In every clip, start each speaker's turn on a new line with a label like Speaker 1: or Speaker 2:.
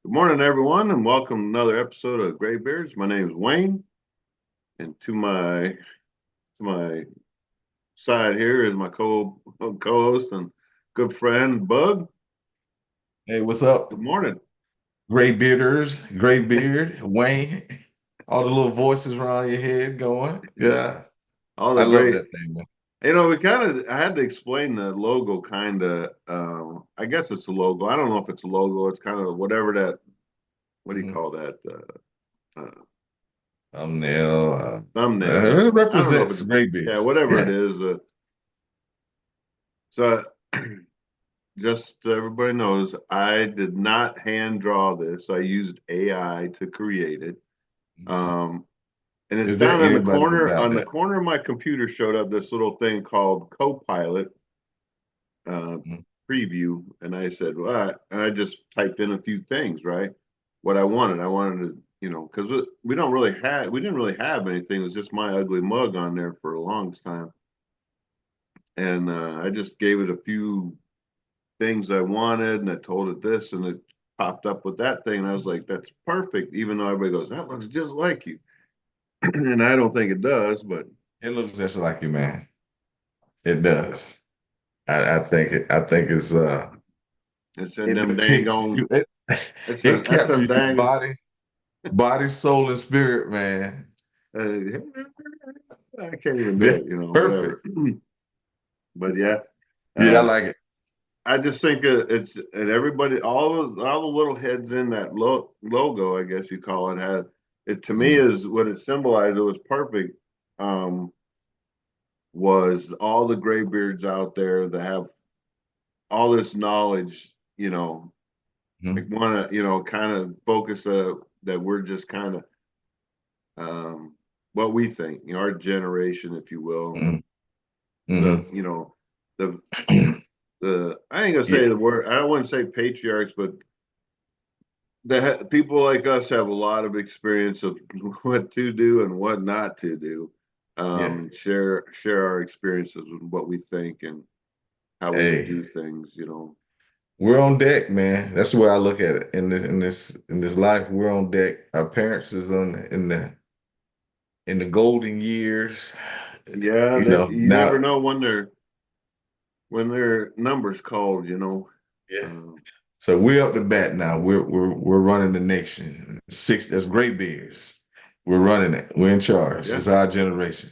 Speaker 1: Good morning, everyone, and welcome to another episode of Gray Beards. My name is Wayne, and to my side here is my co-host and good friend Bug.
Speaker 2: Hey, what's up?
Speaker 1: Good morning.
Speaker 2: Gray bearders, gray beard, Wayne, all the little voices around your head going. Yeah,
Speaker 1: All
Speaker 2: I
Speaker 1: the
Speaker 2: love
Speaker 1: great,
Speaker 2: that thing, man.
Speaker 1: I had to explain the logo kind of. I guess it's a logo. I don't know if it's a logo. It's kind of whatever that. What do you
Speaker 2: Mhm.
Speaker 1: call that?
Speaker 2: Thumbnail.
Speaker 1: Thumbnail.
Speaker 2: It
Speaker 1: I don't know if
Speaker 2: represents
Speaker 1: it's
Speaker 2: gray
Speaker 1: yeah,
Speaker 2: beards.
Speaker 1: whatever it
Speaker 2: Yeah.
Speaker 1: is. So just so everybody knows, I did not hand draw this. I used AI to create it. Um, and it's
Speaker 2: Is there
Speaker 1: down in the
Speaker 2: anybody
Speaker 1: corner.
Speaker 2: about
Speaker 1: On the
Speaker 2: that?
Speaker 1: corner of my computer showed up this little thing called Copilot uh,
Speaker 2: Mhm.
Speaker 1: preview, and I said, "Well," and I just typed in a few things, right? What I wanted. I wanted to, because we didn't really have anything. It was just my ugly mug on there for the longest time, and I just gave it a few things I wanted, and I told it this, and it popped up with that thing. And I was like, that's perfect. Even though everybody goes, that looks just like you. And I don't think it does, but
Speaker 2: It looks just like you, man. It does. I think
Speaker 1: it's in
Speaker 2: it
Speaker 1: them
Speaker 2: depicts
Speaker 1: dang
Speaker 2: you. It,
Speaker 1: it's
Speaker 2: it
Speaker 1: a, that's some
Speaker 2: captures your
Speaker 1: dang,
Speaker 2: body, soul, and spirit, man.
Speaker 1: I can't even do
Speaker 2: Yeah,
Speaker 1: it,
Speaker 2: perfect.
Speaker 1: whatever. But yeah,
Speaker 2: Yeah, I
Speaker 1: uh,
Speaker 2: like it.
Speaker 1: I just think it's, and everybody, all the little heads in that logo, I guess you call it, has it to me
Speaker 2: Mm,
Speaker 1: is what it symbolized. It was perfect. Um, was all the graybeards out there that have all this knowledge, like
Speaker 2: mhm,
Speaker 1: want to, kind of focus that we're just kind of what we think, our generation, if you will,
Speaker 2: mhm,
Speaker 1: the,
Speaker 2: mhm.
Speaker 1: the I ain't gonna say
Speaker 2: Yeah.
Speaker 1: the word. I don't want to say patriarchs, but the people like us have a lot of experience of what to do and what not to do.
Speaker 2: Yeah.
Speaker 1: Share our experiences and what we think and how we would
Speaker 2: Hey,
Speaker 1: do things.
Speaker 2: we're on deck, man. That's the way I look at it. In this life, we're on deck. Our parents is on in the golden years.
Speaker 1: Yeah,
Speaker 2: You
Speaker 1: that
Speaker 2: know,
Speaker 1: you
Speaker 2: now,
Speaker 1: never know when their numbers called.
Speaker 2: yeah.
Speaker 1: Um,
Speaker 2: So we're up to bat now. We're running the nation. Six, that's great beers. We're running it. We're in charge.
Speaker 1: yeah,
Speaker 2: It's our generation.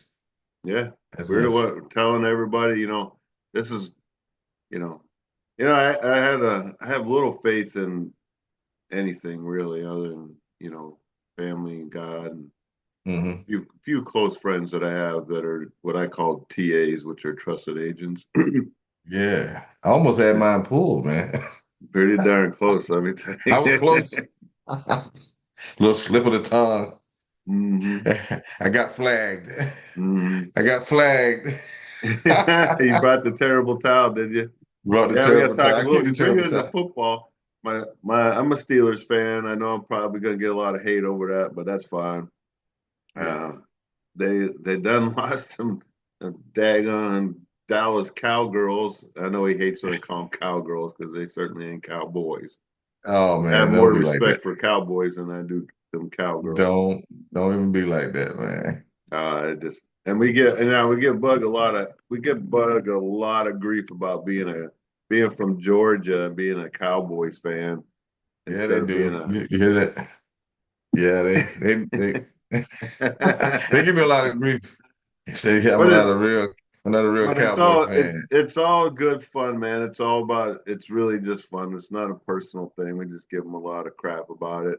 Speaker 1: yeah.
Speaker 2: That's
Speaker 1: We're the
Speaker 2: us.
Speaker 1: one telling everybody, this is, you know, I have little faith in anything really other than, family and God and
Speaker 2: Hmm.
Speaker 1: few close friends that I have that are what I call TAs, which are trusted agents.
Speaker 2: Yeah. I almost had mine pulled, man.
Speaker 1: Pretty darn close, let me tell
Speaker 2: I was
Speaker 1: you.
Speaker 2: close. Little slip of the tongue.
Speaker 1: Hmm.
Speaker 2: I got flagged.
Speaker 1: Hmm.
Speaker 2: I got flagged.
Speaker 1: You brought the terrible towel, did you?
Speaker 2: Brought the
Speaker 1: Yeah, we got to
Speaker 2: terrible
Speaker 1: talk
Speaker 2: time.
Speaker 1: a
Speaker 2: I keep
Speaker 1: little.
Speaker 2: the
Speaker 1: You bring it
Speaker 2: terrible
Speaker 1: into
Speaker 2: time.
Speaker 1: football. I'm a Steelers fan. I know I'm probably going to get a lot of hate over that, but that's fine.
Speaker 2: Yeah.
Speaker 1: Uh, they done lost some daggone Dallas Cowgirls. I know he hates when I call them cowgirls because they certainly ain't cowboys.
Speaker 2: Oh
Speaker 1: I have
Speaker 2: man,
Speaker 1: more
Speaker 2: don't be like that.
Speaker 1: respect for cowboys than I do them cowgirls.
Speaker 2: Don't don't even be like that, man.
Speaker 1: It just and we get and now we get Bug a lot of grief about being from Georgia and being a Cowboys fan
Speaker 2: Yeah, they
Speaker 1: instead of being
Speaker 2: do.
Speaker 1: a
Speaker 2: You hear that? Yeah, they they give me a lot of grief. They say, yeah,
Speaker 1: but it
Speaker 2: I'm not a real
Speaker 1: but it's
Speaker 2: cowboy
Speaker 1: all
Speaker 2: fan.
Speaker 1: it's all good fun, man. It's really just fun. It's not a personal thing. We just give them a lot of crap about it.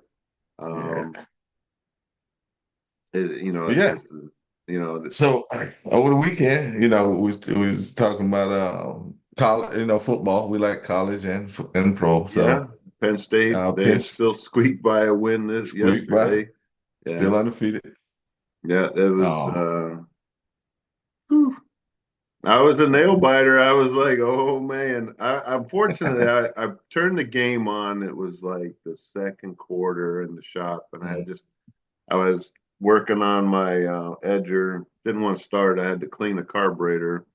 Speaker 2: Yeah.
Speaker 1: Um,
Speaker 2: But
Speaker 1: it's
Speaker 2: yeah.
Speaker 1: just you know
Speaker 2: So over the weekend, we was talking about college, football. We like college and pro.
Speaker 1: yeah.
Speaker 2: So
Speaker 1: Penn State
Speaker 2: Penn
Speaker 1: they still squeaked by a win this
Speaker 2: squeaked by,
Speaker 1: yesterday.
Speaker 2: still
Speaker 1: Yeah,
Speaker 2: undefeated.
Speaker 1: yeah. It was.
Speaker 2: Um,
Speaker 1: Whew. I was a nail biter. I was like, oh man. Unfortunately, I turned the game on. It was like the second quarter in the shop, and
Speaker 2: mhm,
Speaker 1: I was working on my edger. Didn't want to start. I had to clean a carburetor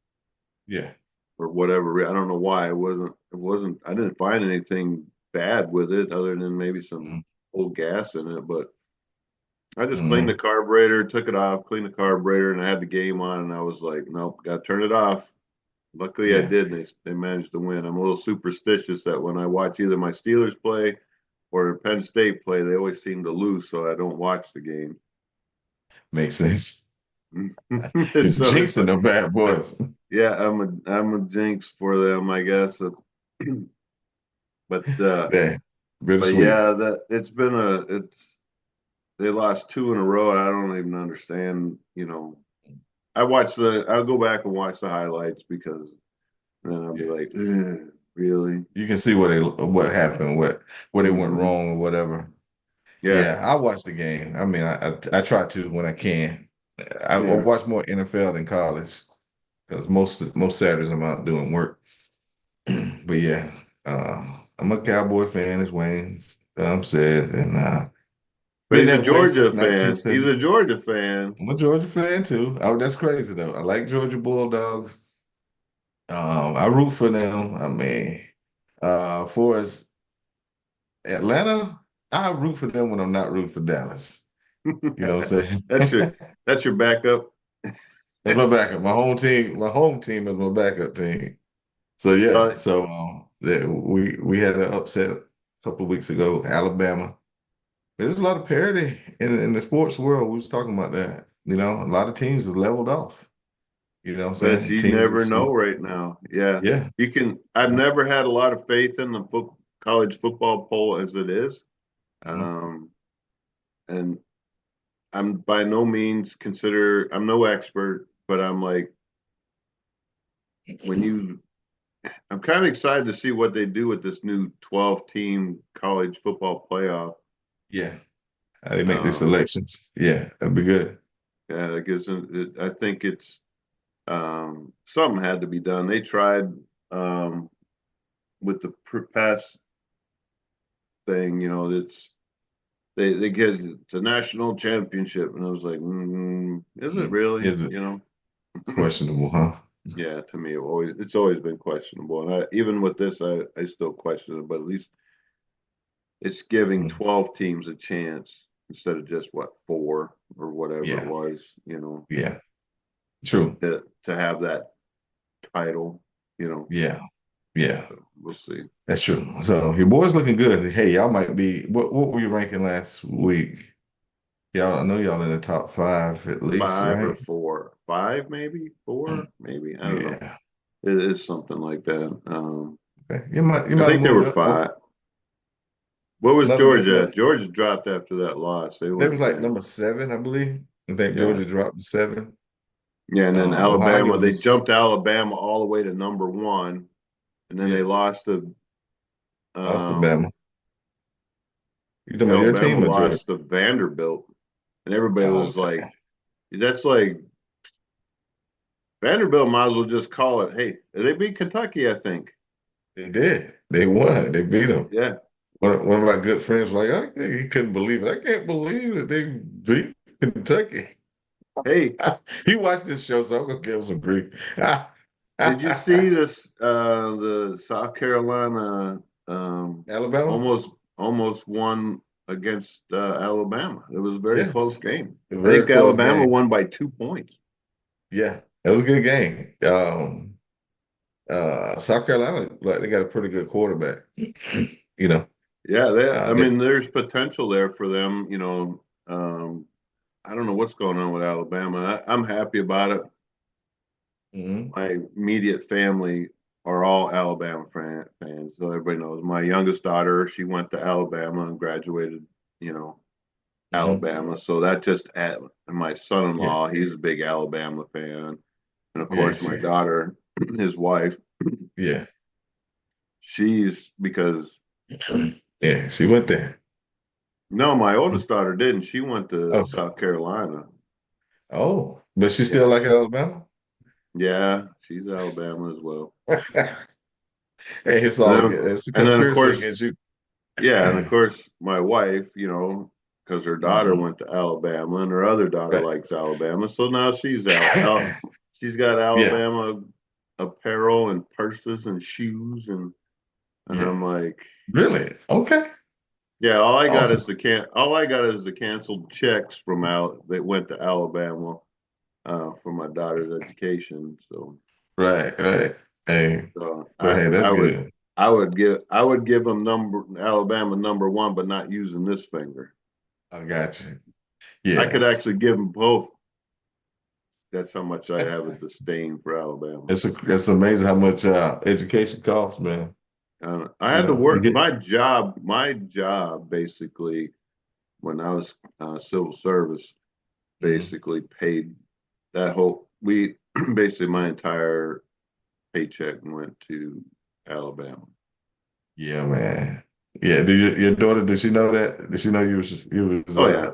Speaker 2: yeah.
Speaker 1: or whatever. I don't know why. It wasn't. I didn't find anything bad with it, other than maybe
Speaker 2: Mm-hmm.
Speaker 1: some old gas in it. But I just cleaned the
Speaker 2: Mm-hmm.
Speaker 1: carburetor, took it off, cleaned the carburetor, and I had the game on, and I was like, nope, got to turn it off. Luckily, I
Speaker 2: Yeah,
Speaker 1: did, and they managed to win. I'm a little superstitious that when I watch either my Steelers play or Penn State play, they always seem to lose, so I don't watch the game.
Speaker 2: makes sense. You're
Speaker 1: So it's
Speaker 2: jinxing
Speaker 1: like,
Speaker 2: the bad boys.
Speaker 1: yeah, I'm a jinx for them, I guess. But
Speaker 2: Man,
Speaker 1: but
Speaker 2: bittersweet.
Speaker 1: yeah, that it's they lost two in a row. I don't even understand. I'll go back and watch the highlights because then I'll be
Speaker 2: Yeah.
Speaker 1: like, "Ugh, really?
Speaker 2: You can see what happened, where they went
Speaker 1: Hmm.
Speaker 2: wrong or whatever.
Speaker 1: Yeah,
Speaker 2: Yeah, I watch the game. I mean, I try to when I can. I
Speaker 1: yeah.
Speaker 2: watch more NFL than college because most Saturdays I'm out doing work. But yeah, I'm a Cowboy fan, as Wayne said, and
Speaker 1: But
Speaker 2: been
Speaker 1: he's a
Speaker 2: that way
Speaker 1: Georgia
Speaker 2: since
Speaker 1: fan. He's
Speaker 2: 1970.
Speaker 1: a Georgia fan.
Speaker 2: I'm a Georgia fan too. Oh, that's crazy though. I like Georgia Bulldogs. I root for them. I mean, for as Atlanta, I root for them when I'm not rooting for Dallas. You know what I'm saying?
Speaker 1: That's your that's your backup.
Speaker 2: That's my backup. My home team is my backup team. So yeah,
Speaker 1: Uh,
Speaker 2: so we had an upset a couple of weeks ago, Alabama. There's a lot of parity in the sports world. We was talking about that. You know, a lot of teams have leveled off. You know what I'm
Speaker 1: but
Speaker 2: saying?
Speaker 1: you
Speaker 2: Teams
Speaker 1: never
Speaker 2: just,
Speaker 1: know right now. Yeah,
Speaker 2: yeah.
Speaker 1: you can. I've never had a lot of faith in the college football poll as it is,
Speaker 2: Mhm.
Speaker 1: um, and I'm by no means consider. I'm no expert, but I'm like when you. I'm kind of excited to see what they do with this new 12 team college football playoff.
Speaker 2: Yeah. How they make these
Speaker 1: Um,
Speaker 2: selections. Yeah, that'd be good.
Speaker 1: yeah, it gives I think it's something had to be done. They tried um, with the past thing, it's they get it's a national championship, and I was like, is it really?
Speaker 2: Is it questionable, huh?
Speaker 1: Yeah, to me, it's always been questionable, and even with this, I still question it. But at least it's giving
Speaker 2: Mhm.
Speaker 1: 12 teams a chance instead of just what four or whatever it
Speaker 2: Yeah,
Speaker 1: was,
Speaker 2: yeah. True.
Speaker 1: to have that title. You know,
Speaker 2: Yeah, yeah.
Speaker 1: so we'll see.
Speaker 2: That's true. So your boys looking good. Hey, y'all might be what were you ranking last week? Y'all, I know y'all in the top five at least,
Speaker 1: Five or
Speaker 2: right?
Speaker 1: four, five maybe, four maybe. I don't know.
Speaker 2: Yeah.
Speaker 1: It is something like that.
Speaker 2: Okay. You might
Speaker 1: I
Speaker 2: have
Speaker 1: think they
Speaker 2: moved
Speaker 1: were
Speaker 2: up. Oh,
Speaker 1: five. What was
Speaker 2: another good
Speaker 1: Georgia?
Speaker 2: look.
Speaker 1: Georgia dropped after that loss. They
Speaker 2: They was
Speaker 1: weren't
Speaker 2: like
Speaker 1: ranked.
Speaker 2: number 7, I believe. I think
Speaker 1: Yeah.
Speaker 2: Georgia dropped to 7.
Speaker 1: Yeah. And then
Speaker 2: Ohio
Speaker 1: Alabama, they
Speaker 2: was
Speaker 1: jumped Alabama all the way to number one. And then they
Speaker 2: yeah,
Speaker 1: lost to, um,
Speaker 2: Alabama. You talking about your
Speaker 1: Alabama
Speaker 2: team or Georgia?
Speaker 1: lost to Vanderbilt. And everybody
Speaker 2: Oh,
Speaker 1: was
Speaker 2: okay.
Speaker 1: like, that's like Vanderbilt might as well just call it. Hey, they beat Kentucky, I think.
Speaker 2: They did. They won. They beat them.
Speaker 1: Yeah.
Speaker 2: One of my good friends was like, he couldn't believe it. I can't believe that they beat Kentucky.
Speaker 1: Hey,
Speaker 2: He watched this show, so I'm gonna give him some grief.
Speaker 1: did you see this? The South Carolina
Speaker 2: Alabama?
Speaker 1: almost almost won against Alabama. It was a very
Speaker 2: Yeah,
Speaker 1: close game.
Speaker 2: a
Speaker 1: I
Speaker 2: very
Speaker 1: think
Speaker 2: close
Speaker 1: Alabama
Speaker 2: game.
Speaker 1: won by 2 points.
Speaker 2: Yeah, it was a good game. South Carolina, like they got a pretty good quarterback. You know,
Speaker 1: Yeah, I
Speaker 2: they,
Speaker 1: mean, there's potential there for them. I don't know what's going on with Alabama. I'm happy about it.
Speaker 2: mhm.
Speaker 1: My immediate family are all Alabama fans, so everybody knows. My youngest daughter, she went to Alabama and graduated. You know,
Speaker 2: Mhm.
Speaker 1: Alabama. So that just and my
Speaker 2: Yeah,
Speaker 1: son-in-law, he's a big Alabama fan. And of
Speaker 2: yeah,
Speaker 1: course my daughter, his wife,
Speaker 2: yeah,
Speaker 1: she's because
Speaker 2: yeah. She went there.
Speaker 1: no, my oldest daughter didn't. She went to
Speaker 2: Oh,
Speaker 1: South Carolina.
Speaker 2: oh, but she still
Speaker 1: Yeah.
Speaker 2: like Alabama.
Speaker 1: Yeah, she's Alabama as well.
Speaker 2: Hey, it's
Speaker 1: And
Speaker 2: all
Speaker 1: then
Speaker 2: it's a
Speaker 1: and then of
Speaker 2: conspiracy
Speaker 1: course,
Speaker 2: against you.
Speaker 1: yeah, and of course my wife, because her daughter
Speaker 2: Mhm.
Speaker 1: went to Alabama and her other daughter
Speaker 2: Right.
Speaker 1: likes Alabama. So now she's got
Speaker 2: Yeah,
Speaker 1: Alabama apparel and purses and shoes and And
Speaker 2: Yeah.
Speaker 1: I'm like,
Speaker 2: Really? Okay.
Speaker 1: yeah,
Speaker 2: Awesome.
Speaker 1: all I got is the canceled checks from out that went to Alabama for my daughter's education.
Speaker 2: Right, right. Hey,
Speaker 1: So
Speaker 2: but hey, that's good.
Speaker 1: I would give them number Alabama number one, but not using this finger.
Speaker 2: I got you.
Speaker 1: I
Speaker 2: Yeah.
Speaker 1: could actually give them both. That's how much I have a disdain for Alabama.
Speaker 2: It's amazing how much education costs, man.
Speaker 1: I
Speaker 2: You
Speaker 1: had to
Speaker 2: know, you
Speaker 1: work
Speaker 2: get
Speaker 1: my job basically when I was civil service
Speaker 2: mhm.
Speaker 1: basically paid that whole we basically my entire paycheck went to Alabama.
Speaker 2: Yeah, man. Yeah. Do your daughter, did she know that? Did she know
Speaker 1: Oh yeah,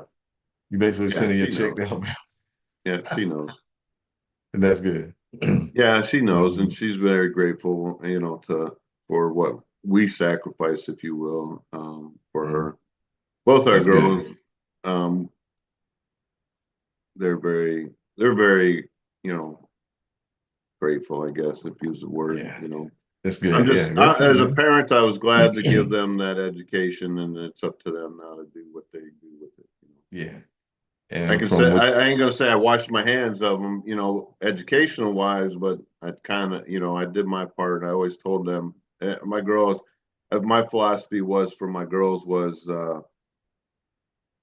Speaker 2: you basically
Speaker 1: yeah,
Speaker 2: sending your
Speaker 1: she
Speaker 2: check
Speaker 1: knows.
Speaker 2: down?
Speaker 1: Yeah, she knows.
Speaker 2: And that's good.
Speaker 1: Yeah, she
Speaker 2: That's
Speaker 1: knows, and
Speaker 2: good.
Speaker 1: she's very grateful, to for what we sacrificed, if you will, for
Speaker 2: Mhm.
Speaker 1: her. Both our
Speaker 2: That's good.
Speaker 1: girls, um, they're very, you know, grateful, I guess, if you use the word,
Speaker 2: Yeah. That's good. Yeah.
Speaker 1: As a
Speaker 2: Grateful,
Speaker 1: parent, I was glad to give
Speaker 2: man.
Speaker 1: them that education, and it's up to them now to do what they do with it.
Speaker 2: Yeah.
Speaker 1: I
Speaker 2: And
Speaker 1: can say
Speaker 2: from what
Speaker 1: I ain't gonna say I washed my hands of them, educational wise, but I kind of, I did my part. I always told them, my girls, my philosophy was for my girls was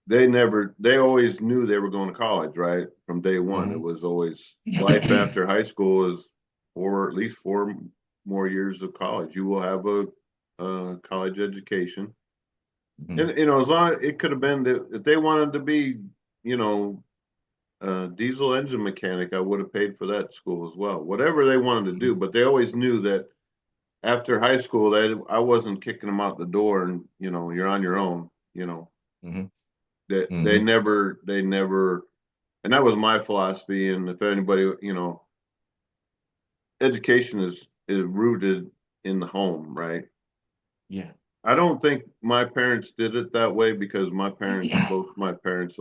Speaker 1: they always knew they were going to college, right? From day one. It
Speaker 2: mhm.
Speaker 1: was always life after high school is at least 4 more years of college. You will have a college education.
Speaker 2: Mhm.
Speaker 1: And as long it could have been that if they wanted to be, you know, diesel engine mechanic, I would have paid for that school as well. Whatever they wanted to do,
Speaker 2: Mhm.
Speaker 1: but they always knew that after high school, that I wasn't kicking them out the door and you're on your own.
Speaker 2: Mhm.
Speaker 1: That
Speaker 2: Mhm.
Speaker 1: they never, and that was my philosophy. And if anybody, education is rooted in the home, right?
Speaker 2: Yeah.
Speaker 1: I don't think my parents did it that way because both my parents,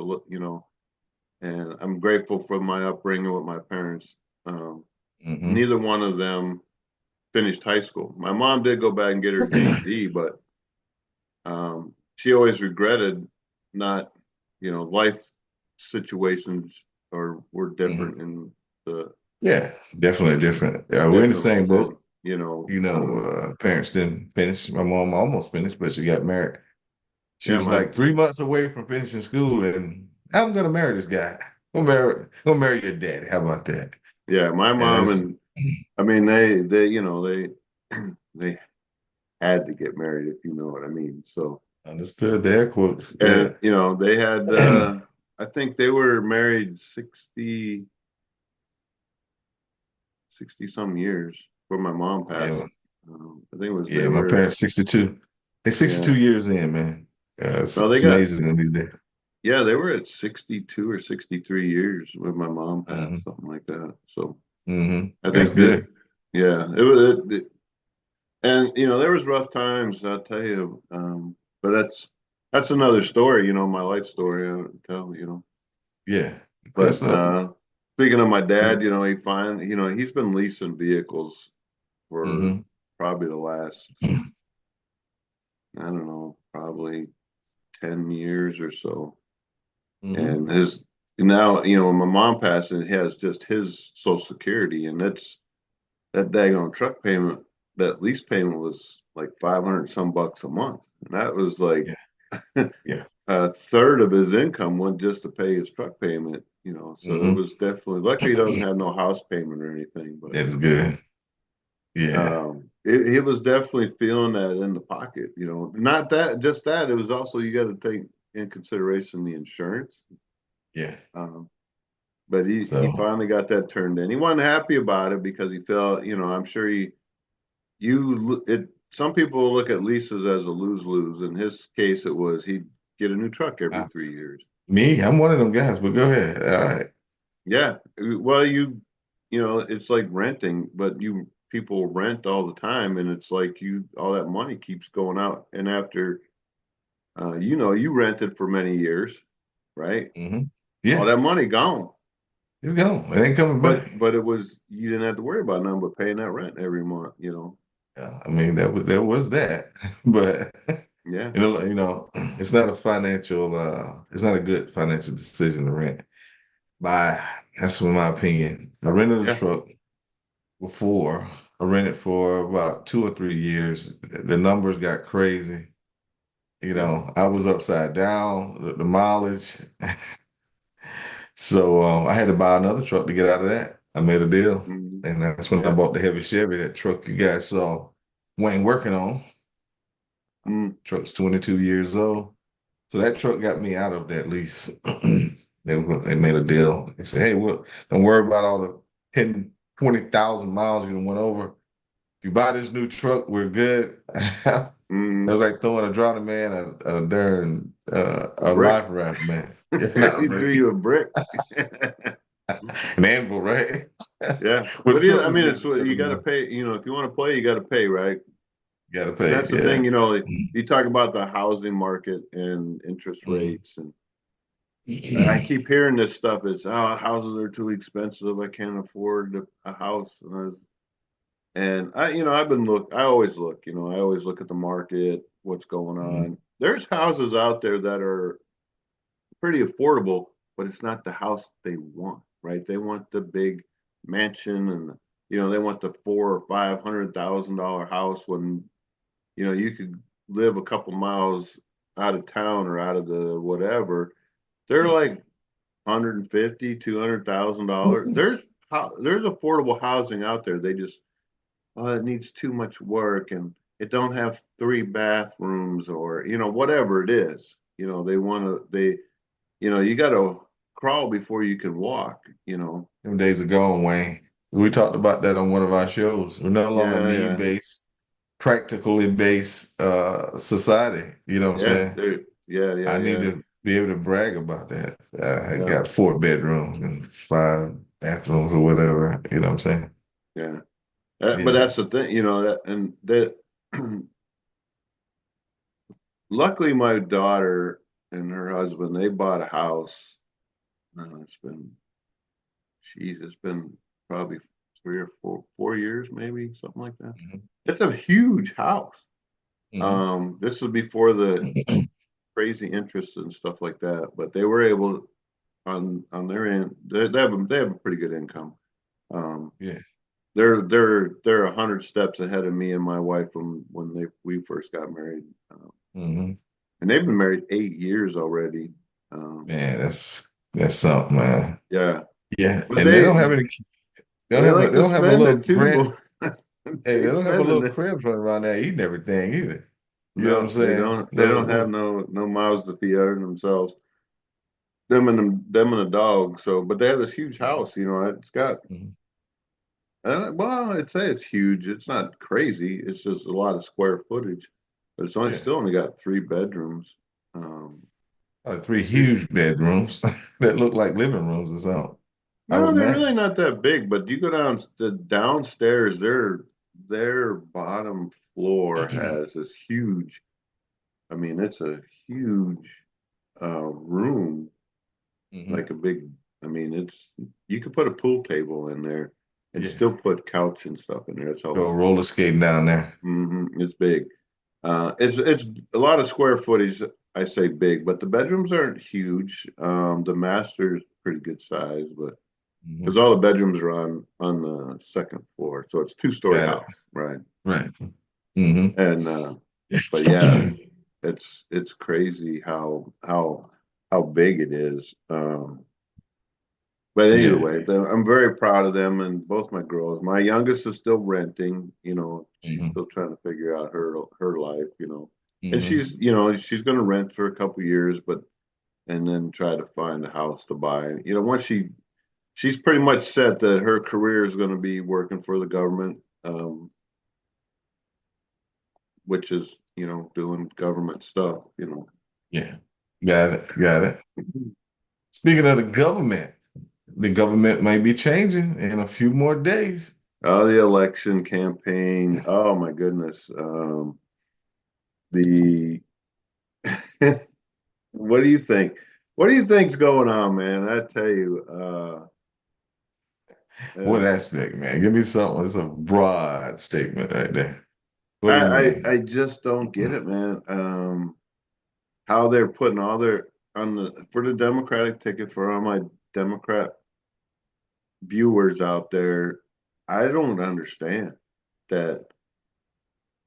Speaker 1: and I'm grateful for my upbringing with my parents. Um,
Speaker 2: Mhm.
Speaker 1: Neither one of them finished high school. My mom did go back and get her GED, but she always regretted not, life situations were
Speaker 2: Mhm.
Speaker 1: different in the
Speaker 2: Yeah, definitely different. We're in the
Speaker 1: definitely
Speaker 2: same boat.
Speaker 1: did, you know.
Speaker 2: Parents didn't finish. My mom almost finished, but she got married. She
Speaker 1: Yeah,
Speaker 2: was
Speaker 1: my
Speaker 2: like 3 months away from finishing school, and I'm gonna marry this guy. Gonna marry your daddy. How about that?
Speaker 1: yeah, my
Speaker 2: And
Speaker 1: mom
Speaker 2: it's
Speaker 1: and I mean they they had to get married if you know what I mean. So
Speaker 2: understood their quotes. Yeah.
Speaker 1: and they had I think they were married 60 some years before my mom passed.
Speaker 2: Yeah.
Speaker 1: I think it was they
Speaker 2: Yeah. My
Speaker 1: were
Speaker 2: parents 62. They're
Speaker 1: yeah
Speaker 2: 62 years in, man.
Speaker 1: no they
Speaker 2: It's
Speaker 1: got
Speaker 2: amazing in these days.
Speaker 1: yeah they were at 62 or 63 years when my mom passed,
Speaker 2: Hmm.
Speaker 1: something like that. So I
Speaker 2: That's
Speaker 1: think that
Speaker 2: good.
Speaker 1: yeah it was and there was rough times, I'll tell you, but that's another story, my life story I would tell,
Speaker 2: Yeah. That's
Speaker 1: but
Speaker 2: up.
Speaker 1: speaking of my dad, he's been leasing vehicles for
Speaker 2: Mm-hmm.
Speaker 1: probably the last, I don't know, probably 10 years or so.
Speaker 2: Hmm.
Speaker 1: And his now, when my mom passed, it has just his social security, and that daggone truck payment, that lease payment was like 500 some bucks a month. And that was like
Speaker 2: Yeah. Yeah.
Speaker 1: a third of his income went just to pay his truck payment, so it
Speaker 2: Hmm.
Speaker 1: was definitely lucky he doesn't have no house payment or anything, but
Speaker 2: That's good. Yeah.
Speaker 1: it was definitely feeling that in the pocket, not that just that, it was also you got to take in consideration the insurance.
Speaker 2: Yeah.
Speaker 1: Um, but he
Speaker 2: So
Speaker 1: finally got that turned in. He wasn't happy about it because he felt, I'm sure some people look at leases as a lose-lose. In his case, it was he'd get a new truck every
Speaker 2: uh,
Speaker 1: 3 years.
Speaker 2: I'm one of them guys, but go ahead. All right.
Speaker 1: Yeah. Well, it's like renting, but people rent all the time, and it's like all that money keeps going out. And after, you rented for many years, right?
Speaker 2: Hmm.
Speaker 1: All
Speaker 2: Yeah.
Speaker 1: that money gone.
Speaker 2: It's gone. It ain't coming back.
Speaker 1: But you didn't have to worry about nothing but paying that rent every month.
Speaker 2: Yeah, I mean there was that, but
Speaker 1: Yeah.
Speaker 2: it's not a it's not a good financial decision to rent. By That's in my opinion. I rented a
Speaker 1: Yeah.
Speaker 2: truck before. I rented for about 2 or 3 years. The numbers got crazy.
Speaker 1: Yeah.
Speaker 2: I was upside down, the mileage. So I had to buy another truck to get out of that. I made a deal.
Speaker 1: Mhm.
Speaker 2: And that's when I
Speaker 1: Yeah.
Speaker 2: bought the heavy Chevy, that truck you guys saw Wayne working on.
Speaker 1: Mm.
Speaker 2: Truck's 22 years old. So that truck got me out of that lease. They made a deal. They said, hey, well, don't worry about all the 10, 20,000 miles you went over. If you buy this new truck, we're good. It was
Speaker 1: Mhm.
Speaker 2: like throwing a drowning man a darn
Speaker 1: A
Speaker 2: a
Speaker 1: brick.
Speaker 2: life raft, man. Yeah, not a
Speaker 1: He threw
Speaker 2: brick.
Speaker 1: you a brick.
Speaker 2: An anvil, right?
Speaker 1: Yeah.
Speaker 2: Well, the
Speaker 1: But yeah,
Speaker 2: truck
Speaker 1: I
Speaker 2: was
Speaker 1: mean,
Speaker 2: good
Speaker 1: it's
Speaker 2: to
Speaker 1: what you
Speaker 2: serve
Speaker 1: got to
Speaker 2: enough.
Speaker 1: pay. If you want to play, you got to pay, right?
Speaker 2: You gotta
Speaker 1: And
Speaker 2: pay,
Speaker 1: that's the thing,
Speaker 2: yeah.
Speaker 1: you talk about the housing market and interest
Speaker 2: Mhm.
Speaker 1: rates, and I keep hearing this stuff is, oh, houses are too expensive. I can't afford a house. I've been I always look, I always look at the market, what's going
Speaker 2: Mhm.
Speaker 1: on. There's houses out there that are pretty affordable, but it's not the house they want, right? They want the big mansion and, they want the 4 or 5 hundred thousand dollar house when, you could live a couple miles out of town or out of the whatever. They're like 150, $200,000. There's affordable housing out there. They just, oh, it needs too much work and it don't have 3 bathrooms or, whatever it is. They want to you got to crawl before you can walk,
Speaker 2: Them days are gone, Wayne. We talked about that on one of our shows. We're no longer
Speaker 1: Yeah, yeah.
Speaker 2: need-based, practically based society. You know what I'm
Speaker 1: Yeah,
Speaker 2: saying?
Speaker 1: yeah, yeah,
Speaker 2: I need
Speaker 1: yeah.
Speaker 2: to be able to brag about that. I
Speaker 1: Yeah,
Speaker 2: got 4 bedrooms and 5 bathrooms or whatever. You know what I'm saying?
Speaker 1: yeah. But
Speaker 2: Yeah.
Speaker 1: that's the thing, that luckily my daughter and her husband, they bought a house. It's been, it's been probably 3 or 4 years, maybe something like that.
Speaker 2: Mhm.
Speaker 1: It's a huge house.
Speaker 2: Mhm.
Speaker 1: This was before the crazy interest and stuff like that, but they were able on their end. They have a pretty good income. Um,
Speaker 2: Yeah.
Speaker 1: they're 100 steps ahead of me and my wife from when we first got married,
Speaker 2: Hmm.
Speaker 1: and they've been married 8 years already.
Speaker 2: Man, that's something, man.
Speaker 1: Yeah,
Speaker 2: Yeah,
Speaker 1: but
Speaker 2: and they
Speaker 1: they
Speaker 2: don't have any.
Speaker 1: they like
Speaker 2: They
Speaker 1: to
Speaker 2: don't have a
Speaker 1: spend
Speaker 2: little
Speaker 1: it too,
Speaker 2: grant.
Speaker 1: boy.
Speaker 2: Hey, they
Speaker 1: They
Speaker 2: don't have a
Speaker 1: spending
Speaker 2: little
Speaker 1: it.
Speaker 2: cribs running around there eating everything either. You know what I'm
Speaker 1: No, they
Speaker 2: saying?
Speaker 1: don't. They don't have
Speaker 2: No.
Speaker 1: no mouths to feed other than themselves. Them and a dog. So, but they have this huge house. It's got.
Speaker 2: Mhm.
Speaker 1: Well, I'd say it's huge. It's not crazy. It's just a lot of square footage, but it's only
Speaker 2: Yeah.
Speaker 1: still only got 3 bedrooms. Um,
Speaker 2: Three
Speaker 1: it-
Speaker 2: huge bedrooms that look like living rooms or something. I would
Speaker 1: no, they're really
Speaker 2: imagine.
Speaker 1: not that big. But you go downstairs, their bottom floor has this huge. I mean, it's a huge room,
Speaker 2: Hmm.
Speaker 1: like a big. I mean, you could put a pool table in there and
Speaker 2: Yeah.
Speaker 1: still put couch and stuff in there. That's how.
Speaker 2: Go roller skating down there.
Speaker 1: It's big. It's a lot of square footage. I say big, but the bedrooms aren't huge. The master's pretty good size, but because
Speaker 2: Hmm.
Speaker 1: all the bedrooms are on the second floor, so it's 2-story
Speaker 2: Got it.
Speaker 1: house, right?
Speaker 2: Right. Hmm.
Speaker 1: And but yeah, it's crazy how big it is. But either
Speaker 2: Yeah.
Speaker 1: way, I'm very proud of them and both my girls. My youngest is still renting, she's
Speaker 2: Hmm.
Speaker 1: still trying to figure out her life. And
Speaker 2: Hmm.
Speaker 1: she's going to rent for a couple years, but and then try to find a house to buy. Once she's pretty much set that her career is going to be working for the government, which is, doing government stuff.
Speaker 2: Yeah. Got it. Got it. Speaking of the government may be changing in a few more days.
Speaker 1: Oh, the election campaign. Oh my goodness. The What do you think? What do you think's going on, man? I tell you,
Speaker 2: What
Speaker 1: uh,
Speaker 2: aspect, man? Give me something. It's a broad statement right there. What do you
Speaker 1: I
Speaker 2: mean?
Speaker 1: just don't get it, man. How they're putting all their on the for the Democratic ticket for all my Democrat viewers out there. I don't understand that.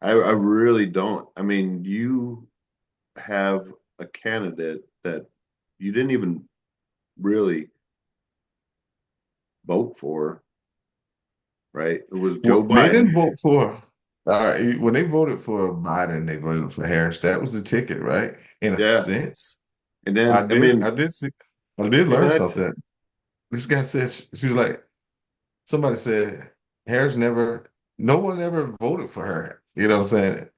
Speaker 1: I really don't. I mean, you have a candidate that you didn't even really vote for, right? It was Joe
Speaker 2: Well, they
Speaker 1: Biden.
Speaker 2: didn't vote for. When they voted for Biden, they voted for Harris. That was the ticket, right? In a
Speaker 1: Yeah.
Speaker 2: sense,
Speaker 1: And then,
Speaker 2: I did see, I did
Speaker 1: and
Speaker 2: learn
Speaker 1: that's,
Speaker 2: something. This guy said she was like, somebody said Harris never, no one ever voted for her. You know what I'm saying?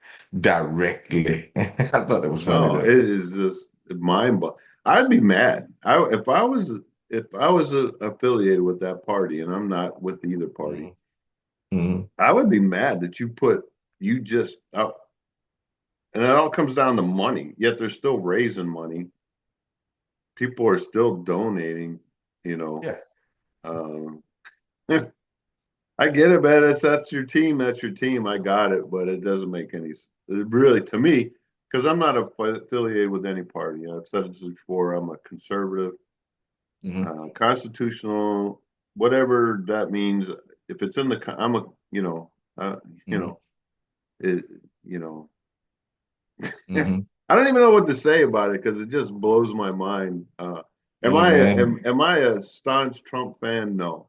Speaker 2: Directly. I thought that was funny
Speaker 1: no, it
Speaker 2: though.
Speaker 1: is just mind blowing. I'd be mad. If I was affiliated with that party, and I'm not with either party,
Speaker 2: Mhm. Mhm.
Speaker 1: I would be mad that you just and it all comes down to money. Yet they're still raising money. People are still donating. You know,
Speaker 2: Yeah.
Speaker 1: um, I get it, man. That's your team. That's your team. I got it, but it doesn't make any really to me because I'm not affiliated with any party. I've said this before. I'm a conservative,
Speaker 2: Mhm.
Speaker 1: constitutional, whatever that means. If it's in I'm a you
Speaker 2: Mhm.
Speaker 1: know, it, you know,
Speaker 2: Mhm.
Speaker 1: I don't even know what to say about it because it just blows my mind.
Speaker 2: Hey man.
Speaker 1: Am I a staunch Trump fan? No.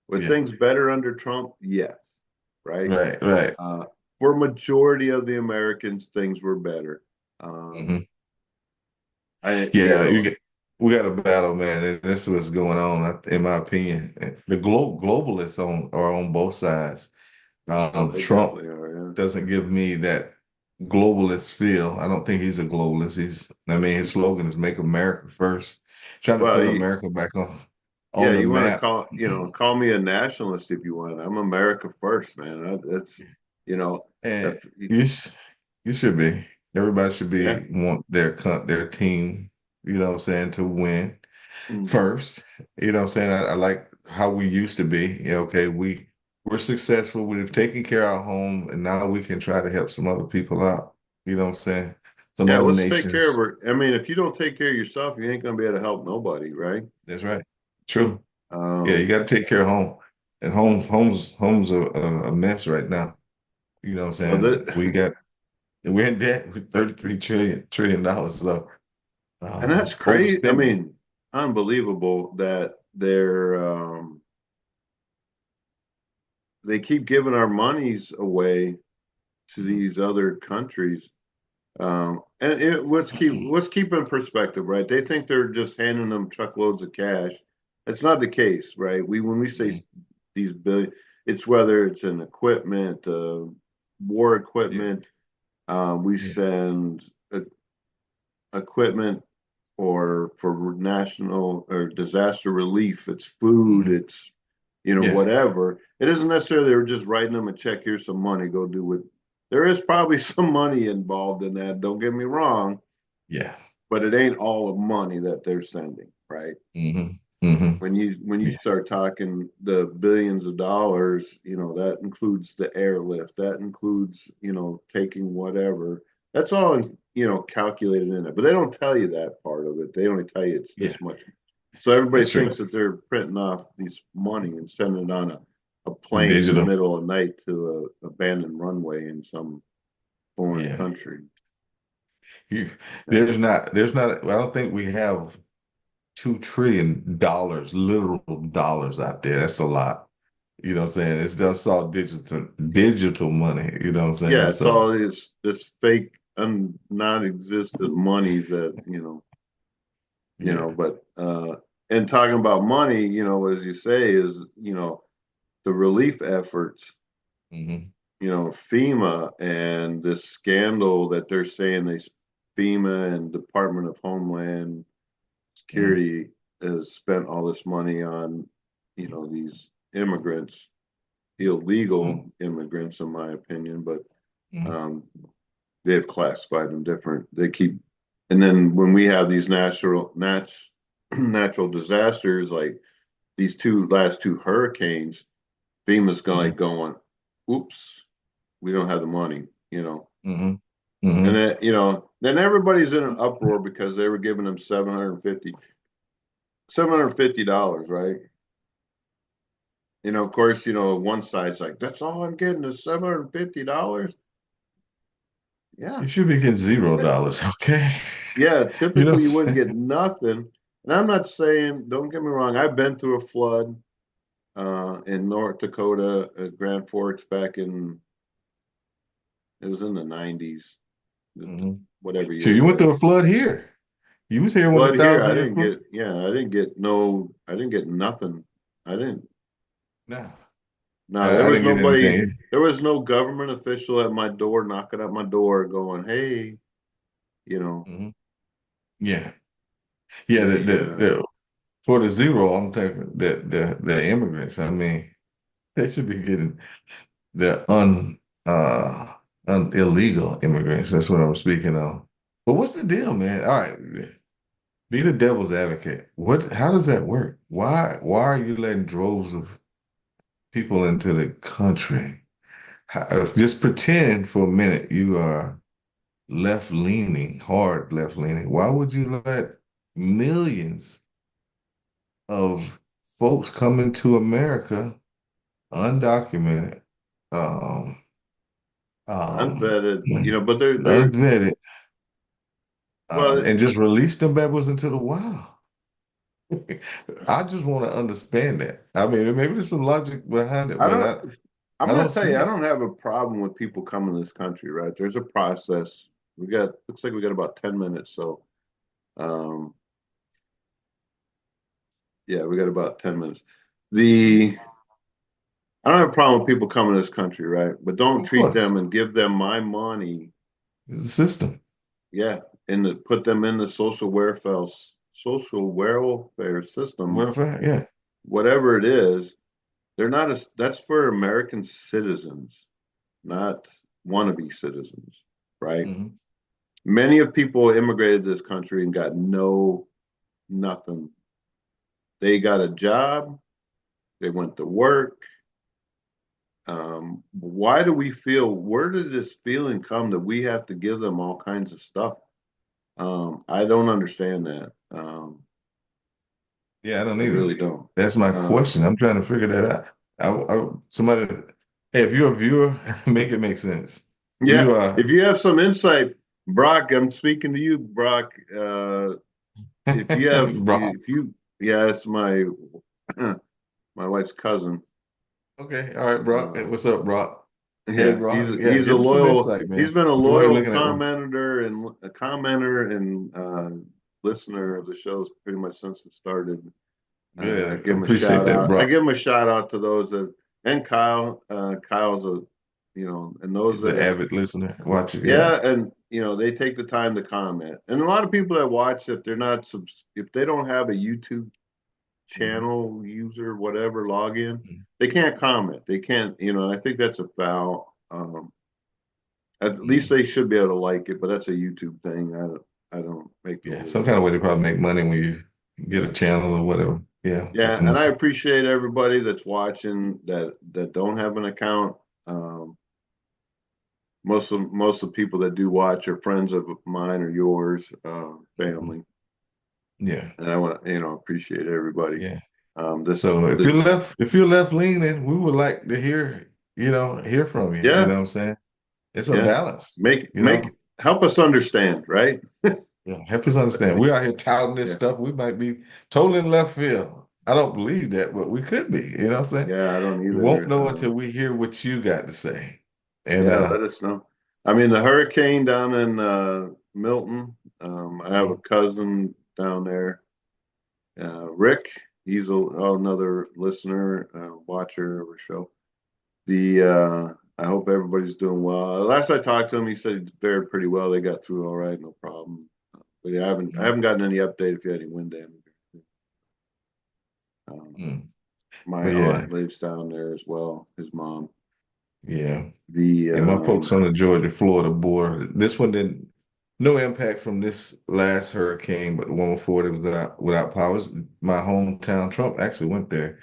Speaker 1: Were
Speaker 2: Yeah.
Speaker 1: things better under Trump? Yes. Right.
Speaker 2: Right. Right.
Speaker 1: Uh, for majority of the Americans, things were better.
Speaker 2: Mhm.
Speaker 1: You
Speaker 2: Yeah,
Speaker 1: know,
Speaker 2: we got a battle, man. And this is what's going on, in my opinion. The globalists are on both sides.
Speaker 1: oh, they
Speaker 2: Trump
Speaker 1: definitely are.
Speaker 2: doesn't give me that globalist feel. I don't think he's a globalist. I mean, his slogan is "Make America First," trying to
Speaker 1: Well,
Speaker 2: put America back
Speaker 1: yeah,
Speaker 2: on the
Speaker 1: you want to
Speaker 2: map.
Speaker 1: call me a nationalist if you want. I'm America first, man. That's, you know, if,
Speaker 2: And you sh you should be. Everybody should
Speaker 1: yeah.
Speaker 2: be want their team, you know what I'm saying, to win
Speaker 1: Mhm.
Speaker 2: first. You know what I'm saying? I like how we used to be. Okay, we're successful. We've taken care of our home, and now we can try to help some other people out. You know what I'm saying? Some
Speaker 1: Yeah,
Speaker 2: other
Speaker 1: let's take care of
Speaker 2: nations.
Speaker 1: her. I mean, if you don't take care of yourself, you ain't gonna be able to help nobody, right?
Speaker 2: That's right. True. Yeah, you
Speaker 1: Um,
Speaker 2: got to take care of home. And home's a mess right now. You know what I'm
Speaker 1: well,
Speaker 2: saying? We're in debt with 33 trillion dollars. So
Speaker 1: and that's crazy. I
Speaker 2: overspending.
Speaker 1: mean, unbelievable that they keep giving our monies away to
Speaker 2: Mhm.
Speaker 1: these other countries. And let's keep in perspective, right? They think they're just handing them truckloads of cash. That's not the case, right? We when we say
Speaker 2: Mhm.
Speaker 1: these billion, it's whether it's in equipment, war
Speaker 2: Yeah,
Speaker 1: equipment. We
Speaker 2: yeah.
Speaker 1: send equipment or for national or disaster relief. It's food.
Speaker 2: Mhm.
Speaker 1: It's
Speaker 2: Yeah,
Speaker 1: whatever. It isn't necessarily they're just writing them a check. Here's some money. Go do what. There is probably some money involved in that. Don't get me wrong,
Speaker 2: yeah.
Speaker 1: but it ain't all the money that they're sending, right?
Speaker 2: Hmm. Hmm.
Speaker 1: When you
Speaker 2: Yeah,
Speaker 1: start talking the billions of dollars, that includes the airlift, that includes taking whatever. That's all calculated in it, but they don't tell you that part of it. They only tell you it's
Speaker 2: yeah.
Speaker 1: this much. So everybody
Speaker 2: That's true.
Speaker 1: thinks that they're printing off these money and sending it on a
Speaker 2: It's
Speaker 1: plane in the
Speaker 2: digital.
Speaker 1: middle of the night to a abandoned runway in some foreign
Speaker 2: Yeah.
Speaker 1: country.
Speaker 2: You,
Speaker 1: Yeah.
Speaker 2: there's not, I don't think we have $2 trillion, literal dollars out there. That's a lot. You know what I'm saying? It's just all digital money. You know what I'm
Speaker 1: Yeah,
Speaker 2: saying?
Speaker 1: it's
Speaker 2: So
Speaker 1: all this fake non-existent monies that
Speaker 2: yeah.
Speaker 1: but and talking about money, as you say, is the relief efforts,
Speaker 2: Hmm.
Speaker 1: FEMA and this scandal that they're saying FEMA and Department of Homeland
Speaker 2: Hmm.
Speaker 1: Security has spent all this money on, these immigrants, illegal immigrants, in my opinion, but
Speaker 2: Hmm.
Speaker 1: um, they've classified them different. And then when we have these natural disasters like these last two hurricanes, FEMA's
Speaker 2: Hmm.
Speaker 1: going, oops, we don't have the money. you know.
Speaker 2: Hmm.
Speaker 1: And
Speaker 2: Hmm.
Speaker 1: then, then everybody's in an uproar because they were giving them $750, right? Of course, one side's like, that's all I'm getting is $750. Yeah.
Speaker 2: You should be getting $0, okay?
Speaker 1: Yeah,
Speaker 2: You know what I'm
Speaker 1: typically you wouldn't get
Speaker 2: saying?
Speaker 1: nothing. And I'm not saying, don't get me wrong, I've been through a flood in North Dakota at Grand Forks back it was in the 90s,
Speaker 2: Hmm.
Speaker 1: whatever
Speaker 2: So
Speaker 1: year
Speaker 2: you
Speaker 1: it
Speaker 2: went
Speaker 1: was.
Speaker 2: through a flood here. You was here when the
Speaker 1: Flood here, I
Speaker 2: 1,000-year
Speaker 1: didn't
Speaker 2: flood.
Speaker 1: get, yeah, I didn't get nothing. I didn't,
Speaker 2: No,
Speaker 1: no, there
Speaker 2: I
Speaker 1: was
Speaker 2: didn't get
Speaker 1: nobody,
Speaker 2: anything.
Speaker 1: there was no government official at my door knocking at my door going, hey, you know,
Speaker 2: Hmm. Yeah, yeah.
Speaker 1: they,
Speaker 2: For the zero, I'm thinking that the immigrants. I mean, they should be getting the illegal immigrants. That's what I'm speaking of. But what's the deal, man? All right, be the devil's advocate. How does that work? Why are you letting droves of people into the country? Just pretend for a minute you are left leaning, hard left leaning. Why would you let millions of folks come into America undocumented, um, um,
Speaker 1: unvetted, but they're,
Speaker 2: unvetted,
Speaker 1: well,
Speaker 2: and just release them babbles into the wild? I just want to understand that. I mean, maybe there's some logic behind it,
Speaker 1: I
Speaker 2: but
Speaker 1: don't, I'm
Speaker 2: I
Speaker 1: going
Speaker 2: don't
Speaker 1: to tell
Speaker 2: see
Speaker 1: you, I
Speaker 2: it.
Speaker 1: don't have a problem with people coming to this country, right? There's a process. Looks like we got about 10 minutes. So, um, yeah, we got about 10 minutes. The, I don't have a problem with people coming to this country, right? But don't
Speaker 2: Of
Speaker 1: treat
Speaker 2: course,
Speaker 1: them and give them my money.
Speaker 2: it's a system.
Speaker 1: Yeah. And put them in the social welfare system,
Speaker 2: Welfare, yeah.
Speaker 1: whatever it is. That's for American citizens, not wannabe citizens, right?
Speaker 2: Hmm.
Speaker 1: Many of people immigrated to this country and got nothing. They got a job, they went to work. Why do we feel, where did this feeling come that we have to give them all kinds of stuff? I don't understand that.
Speaker 2: Yeah, I don't
Speaker 1: I
Speaker 2: either.
Speaker 1: really don't.
Speaker 2: That's my
Speaker 1: Um,
Speaker 2: question. I'm trying to figure that out. Somebody, hey, if you're a viewer, make it make sense.
Speaker 1: yeah,
Speaker 2: You
Speaker 1: if you have some insight, Brock, I'm speaking to you, Brock. If you have,
Speaker 2: Brock.
Speaker 1: yeah, it's my my wife's cousin.
Speaker 2: Okay, all right, Brock. Hey,
Speaker 1: Uh,
Speaker 2: what's up, Brock? Hey,
Speaker 1: Yeah, he's
Speaker 2: Brock. Yeah,
Speaker 1: he's a
Speaker 2: give us some
Speaker 1: loyal.
Speaker 2: insight,
Speaker 1: He's
Speaker 2: man.
Speaker 1: been a
Speaker 2: I'm over here
Speaker 1: loyal
Speaker 2: looking at them.
Speaker 1: commenter and listener of the shows pretty much since it started. I
Speaker 2: Good. I
Speaker 1: give him a
Speaker 2: appreciate
Speaker 1: shout
Speaker 2: that,
Speaker 1: out. I
Speaker 2: Brock.
Speaker 1: give him a shout out to those that and Kyle. Kyle's and those
Speaker 2: He's an
Speaker 1: that have,
Speaker 2: avid listener. Watch it. Yeah.
Speaker 1: yeah, and they take the time to comment. And a lot of people that watch, if they don't have a YouTube
Speaker 2: Mhm.
Speaker 1: channel user, whatever login, they can't comment. They can't. I think that's a foul. At least
Speaker 2: Mhm.
Speaker 1: they should be able to like it, but that's a YouTube thing. I don't make the
Speaker 2: Yeah.
Speaker 1: rules.
Speaker 2: Some kind of way they probably make money when you get a channel or whatever. Yeah.
Speaker 1: Yeah,
Speaker 2: From
Speaker 1: and I
Speaker 2: this.
Speaker 1: appreciate everybody that's watching that don't have an account. Um, most of the people that do watch are friends of mine or yours,
Speaker 2: Mhm.
Speaker 1: family,
Speaker 2: Yeah.
Speaker 1: and I want to appreciate everybody.
Speaker 2: Yeah.
Speaker 1: This
Speaker 2: So
Speaker 1: this
Speaker 2: if you're left leaning, we would like to hear from you. You know
Speaker 1: yeah,
Speaker 2: what I'm saying? It's a
Speaker 1: yeah,
Speaker 2: balance,
Speaker 1: make
Speaker 2: you know.
Speaker 1: make help us understand, right?
Speaker 2: Yeah, help us understand. We out here touting this
Speaker 1: Yeah,
Speaker 2: stuff. We might be totally in left field. I don't believe that, but we could be. You know what I'm saying?
Speaker 1: yeah, I don't
Speaker 2: We won't
Speaker 1: either.
Speaker 2: know until we hear what you got to say. And
Speaker 1: Yeah, let us know. I mean, the hurricane down in Milton. I have a
Speaker 2: mhm.
Speaker 1: cousin down there, Rick. He's another listener, watcher of our show. I hope everybody's doing well. Last I talked to him, he said he fared pretty well. They got through all right, no problem. But yeah, I
Speaker 2: Mhm.
Speaker 1: haven't gotten any update if you had any wind damage. Um,
Speaker 2: Mhm.
Speaker 1: my
Speaker 2: But yeah,
Speaker 1: aunt lives down there as well. His mom.
Speaker 2: yeah.
Speaker 1: The
Speaker 2: Yeah, my folks on the Georgia-Florida border. This one didn't no impact from this last hurricane, but the one before it was without power. It was my hometown. Trump actually went there.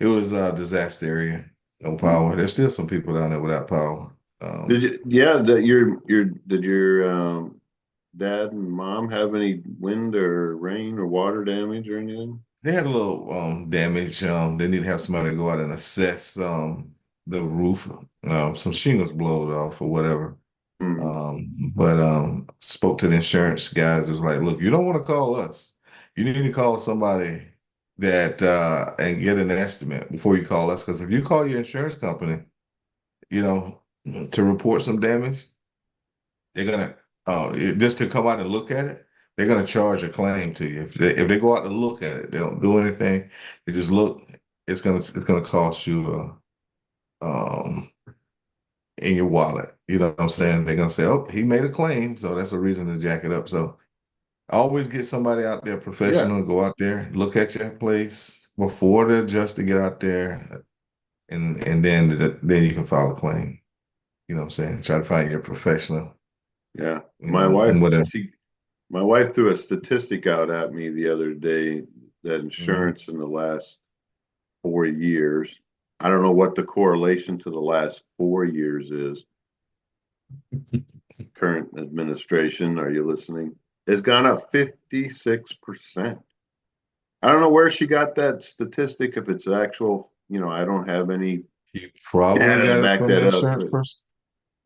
Speaker 2: It was a disaster area, no power. There's still some people down there without power.
Speaker 1: Did
Speaker 2: Um,
Speaker 1: you, yeah, did your dad and mom have any wind or rain or water damage or anything?
Speaker 2: they had a little damage. They need to have somebody go out and assess the roof. Some shingles blowed off or whatever.
Speaker 1: Hmm.
Speaker 2: But spoke to the insurance guys. It was like, look, you don't want to call us. You need to call somebody that and get an estimate before you call us. Because if you call your insurance company, you know, to report some damage, they're gonna just to come out and look at it, they're gonna charge a claim to you. If they go out to look at it, they don't do anything. They just look. It's gonna cost you in your wallet. You know what I'm saying? They're gonna say, "Oh, he made a claim, so that's a reason to jack it up." So always get somebody out there
Speaker 1: Yeah,
Speaker 2: professional. Go out there, look at your place before the adjuster get out there, and then you can file a claim. You know what I'm saying? Try to find your professional.
Speaker 1: yeah.
Speaker 2: You know, and
Speaker 1: My wife threw a statistic out at me the other day that
Speaker 2: mhm.
Speaker 1: insurance in the last 4 years, I don't know what the correlation to the last 4 years is. Current administration, are you listening? Has gone up 56%. I don't know where she got that statistic, if it's actual, I don't have any
Speaker 2: You probably
Speaker 1: data to
Speaker 2: got it
Speaker 1: back
Speaker 2: from the
Speaker 1: that up,
Speaker 2: insurance
Speaker 1: but
Speaker 2: person.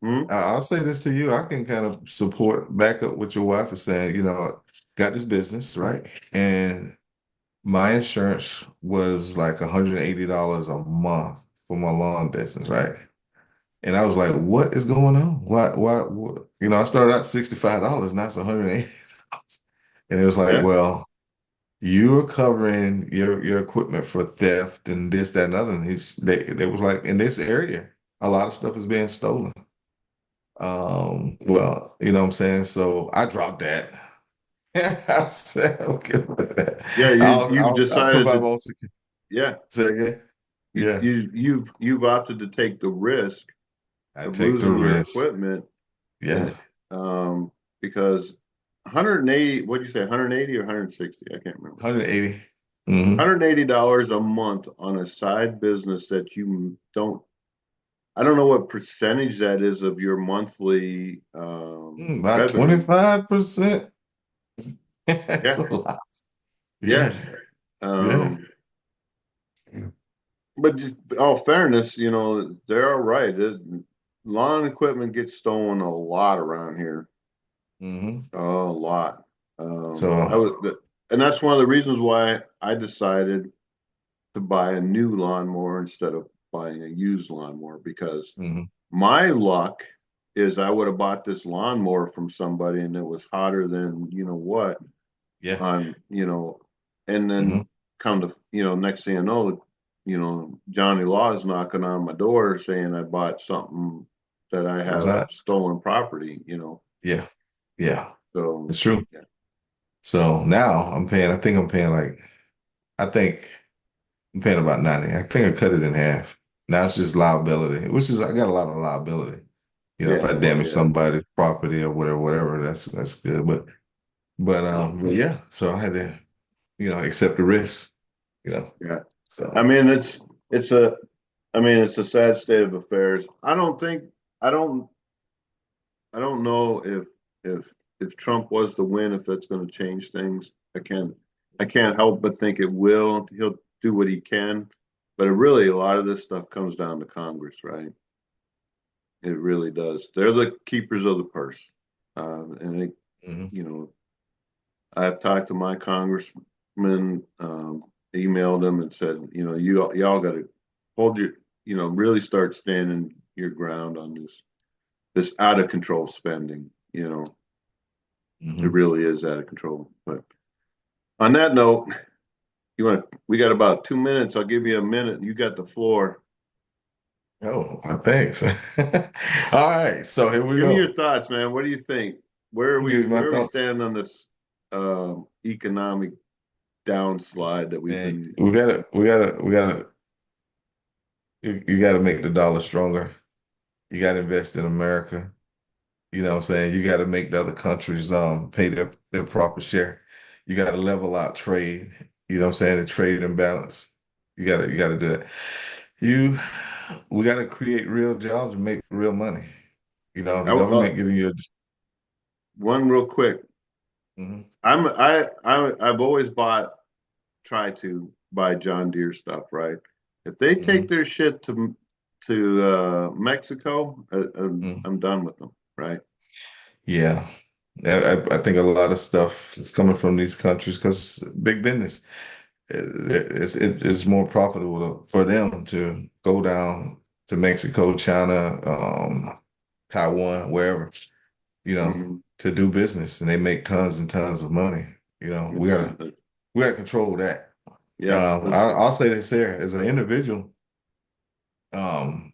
Speaker 1: hmm?
Speaker 2: I'll say this to you. I can kind of support back up what your wife is saying. Got this business, right? And my insurance was like $180 a month for my lawn business, right? And I was like, what is going on? What? I started out $65, now it's $180. And it was like,
Speaker 1: Yeah,
Speaker 2: well, you're covering your equipment for theft and this, that, and other. And they was like, in this area, a lot of stuff is being stolen. Well, you know what I'm saying? So I dropped that. I said, okay with that.
Speaker 1: yeah. You've
Speaker 2: I'll
Speaker 1: decided
Speaker 2: provide
Speaker 1: to,
Speaker 2: my own security.
Speaker 1: yeah.
Speaker 2: Say again? Yeah,
Speaker 1: You've opted to take the risk
Speaker 2: I
Speaker 1: of
Speaker 2: take the
Speaker 1: losing your
Speaker 2: risk.
Speaker 1: equipment,
Speaker 2: Yeah,
Speaker 1: and because 180, what'd you say, 180 or 160? I can't remember.
Speaker 2: 180. Mm-hmm.
Speaker 1: $180 a month on a side business that you don't, I don't know what percentage that is of your monthly
Speaker 2: About
Speaker 1: revenue.
Speaker 2: 25%. It's
Speaker 1: Yeah,
Speaker 2: a lot.
Speaker 1: yeah.
Speaker 2: Yeah, yeah.
Speaker 1: Um, but just, all fairness, they're all right. Lawn equipment gets stolen a lot around here.
Speaker 2: Hmm.
Speaker 1: A lot. I
Speaker 2: So,
Speaker 1: was, and that's one of the reasons why I decided to buy a new lawnmower instead of buying a used lawnmower, because
Speaker 2: hmm,
Speaker 1: my luck is I would have bought this lawnmower from somebody and it was hotter than you know what
Speaker 2: yeah.
Speaker 1: on, and
Speaker 2: Hmm.
Speaker 1: then come to, next thing I know, Johnny Law is knocking on my door saying I bought something that I
Speaker 2: What was
Speaker 1: have
Speaker 2: that?
Speaker 1: stolen property.
Speaker 2: Yeah, yeah.
Speaker 1: So
Speaker 2: It's true.
Speaker 1: yeah,
Speaker 2: So now I think I'm paying about 90. I think I cut it in half. Now it's just liability, which is I got a lot of liability. If
Speaker 1: yeah,
Speaker 2: I
Speaker 1: well,
Speaker 2: damage
Speaker 1: yeah,
Speaker 2: somebody's property or whatever, that's good. But yeah, so I had to, accept the risk, you know.
Speaker 1: yeah. I
Speaker 2: So
Speaker 1: mean, it's a, it's a sad state of affairs. I don't know if if Trump was to win, if that's going to change things. I can't help but think it will. He'll do what he can, but really a lot of this stuff comes down to Congress, right? It really does. They're the keepers of the purse, and
Speaker 2: mhm.
Speaker 1: you know, I've talked to my congressman, emailed them and said, y'all got to hold your, really start standing your ground on this out of control spending. It
Speaker 2: Mhm.
Speaker 1: really is out of control. But on that note, we got about 2 minutes. I'll give you a minute. You got the floor.
Speaker 2: Oh, thanks. All right, so here we
Speaker 1: Give me
Speaker 2: go.
Speaker 1: your thoughts, man. What do you think?
Speaker 2: Let me give you my
Speaker 1: Where are we
Speaker 2: thoughts.
Speaker 1: standing on this economic downslide that we've
Speaker 2: Man,
Speaker 1: been?
Speaker 2: you gotta make the dollar stronger. You gotta invest in America. You know what I'm saying? You gotta make the other countries pay their proper share. You gotta level out trade. You know what I'm saying? The trade imbalance. You gotta do that. You we gotta create real jobs and make real money. You know, the
Speaker 1: I,
Speaker 2: government giving you a.
Speaker 1: one real quick.
Speaker 2: Mhm,
Speaker 1: I've always tried to buy John Deere stuff, right? If they take
Speaker 2: mhm,
Speaker 1: their shit to Mexico,
Speaker 2: mhm.
Speaker 1: I'm done with them, right?
Speaker 2: Yeah. I think a lot of stuff is coming from these countries because big business. It's more profitable for them to go down to Mexico, China, Taiwan, wherever,
Speaker 1: Hmm.
Speaker 2: to do business, and they make tons and tons of money. We gotta control that.
Speaker 1: Yeah,
Speaker 2: I'll say this here as an individual. Um,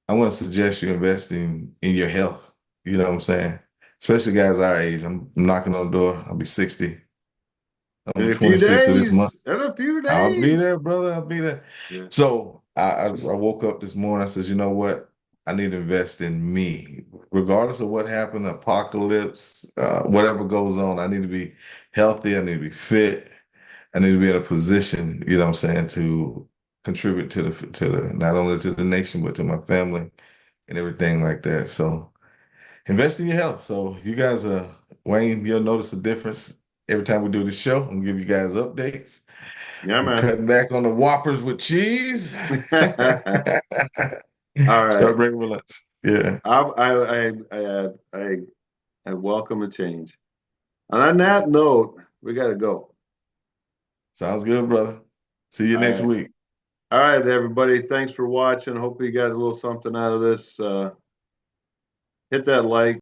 Speaker 2: I want to suggest you investing in your health. You know what I'm saying? Especially guys our age. I'm knocking on the door. I'll be 60 on
Speaker 1: in
Speaker 2: the
Speaker 1: a few
Speaker 2: 26th of this month.
Speaker 1: days, in a few
Speaker 2: I'll be
Speaker 1: days.
Speaker 2: there, brother. I'll be there.
Speaker 1: Yeah,
Speaker 2: So I woke up this morning. I says, you know what? I need to invest in me, regardless of what happened, apocalypse, whatever goes on. I need to be healthy. I need to be fit. I need to be in a position, you know what I'm saying, to contribute to the not only to the nation but to my family and everything like that. So invest in your health. So you guys, Wayne, you'll notice a difference every time we do the show. I'm gonna give you guys updates.
Speaker 1: yeah,
Speaker 2: I'm
Speaker 1: man.
Speaker 2: cutting back on the Whoppers with cheese.
Speaker 1: All
Speaker 2: Start
Speaker 1: right.
Speaker 2: bringing me lunch. Yeah,
Speaker 1: I I welcome a change. And on that note, we got to go.
Speaker 2: sounds good, brother. See you
Speaker 1: All
Speaker 2: next
Speaker 1: right.
Speaker 2: week.
Speaker 1: All right, everybody. Thanks for watching. Hope you got a little something out of this. Hit that like.